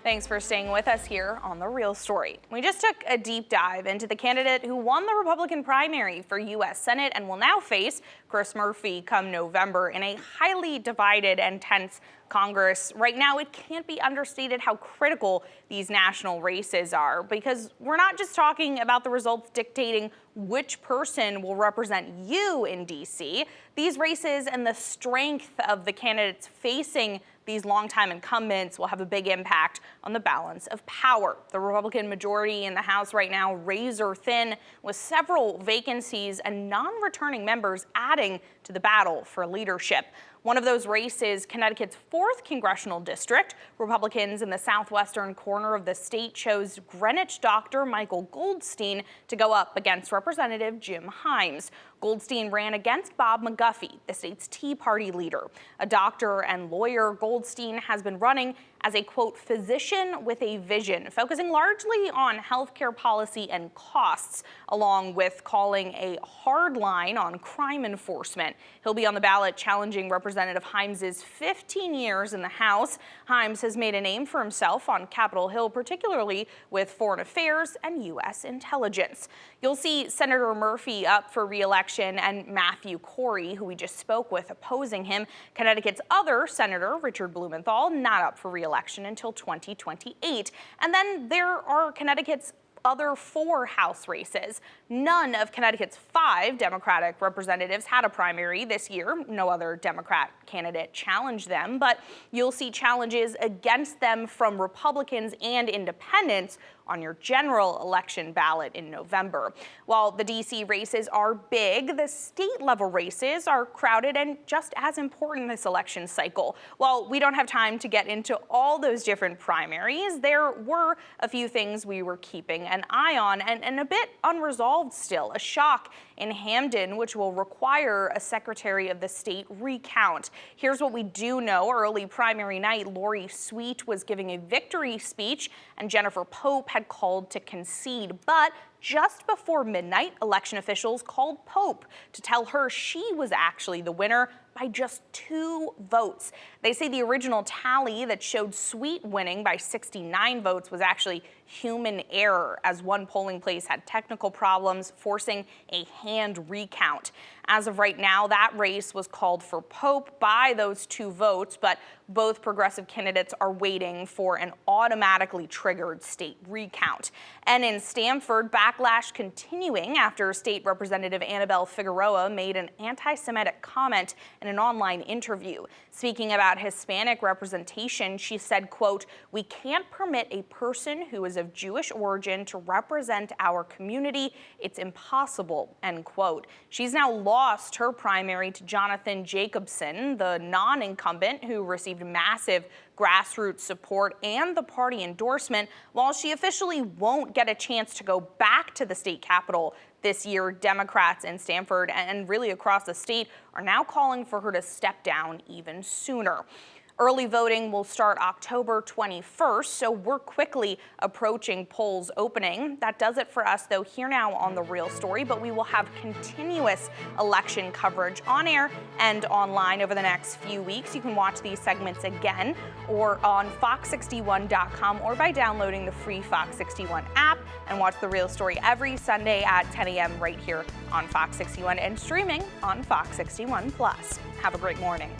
Thanks for staying with us here on The Real Story. We just took a deep dive into the candidate who won the Republican primary for U.S. Senate and will now face Chris Murphy come November in a highly divided and tense Congress. Right now, it can't be understated how critical these national races are, because we're not just talking about the results dictating which person will represent you in D.C. These races and the strength of the candidates facing these longtime incumbents will have a big impact on the balance of power. The Republican majority in the House right now razor thin, with several vacancies and non-returning members adding to the battle for leadership. One of those races, Connecticut's 4th congressional district. Republicans in the southwestern corner of the state chose Greenwich doctor Michael Goldstein to go up against Representative Jim Himes. Goldstein ran against Bob McGuffey, the state's Tea Party leader. A doctor and lawyer, Goldstein has been running as a, quote, physician with a vision, focusing largely on healthcare policy and costs, along with calling a hard line on crime enforcement. He'll be on the ballot challenging Representative Himes' 15 years in the House. Himes has made a name for himself on Capitol Hill, particularly with foreign affairs and U.S. intelligence. You'll see Senator Murphy up for re-election and Matthew Corey, who we just spoke with, opposing him. Connecticut's other senator, Richard Blumenthal, not up for re-election until 2028. And then there are Connecticut's other 4 House races. None of Connecticut's 5 Democratic representatives had a primary this year. No other Democrat candidate challenged them, but you'll see challenges against them from Republicans and independents on your general election ballot in November. While the D.C. races are big, the state-level races are crowded and just as important this election cycle. While we don't have time to get into all those different primaries, there were a few things we were keeping an eye on and a bit unresolved still. A shock in Hamden, which will require a Secretary of the State recount. Here's what we do know. Early primary night, Lori Sweet was giving a victory speech, and Jennifer Pope had called to concede. But just before midnight, election officials called Pope to tell her she was actually the winner by just 2 votes. They say the original tally that showed Sweet winning by 69 votes was actually human error, as one polling place had technical problems, forcing a hand recount. As of right now, that race was called for Pope by those 2 votes, but both progressive candidates are waiting for an automatically triggered state recount. And in Stamford, backlash continuing after State Representative Annabelle Figueroa made an anti-Semitic comment in an online interview. Speaking about Hispanic representation, she said, quote, "We can't permit a person who is of Jewish origin to represent our community. It's impossible," end quote. She's now lost her primary to Jonathan Jacobson, the non-incumbent who received massive grassroots support and the party endorsement. While she officially won't get a chance to go back to the state capitol this year, Democrats in Stamford and really across the state are now calling for her to step down even sooner. Early voting will start October 21st, so we're quickly approaching polls opening. That does it for us, though, here now on The Real Story, but we will have continuous election coverage on air and online over the next few weeks. You can watch these segments again or on fox61.com or by downloading the free Fox 61 app, and watch The Real Story every Sunday at 10 a.m. right here on Fox 61 and streaming on Fox 61 Plus. Have a great morning.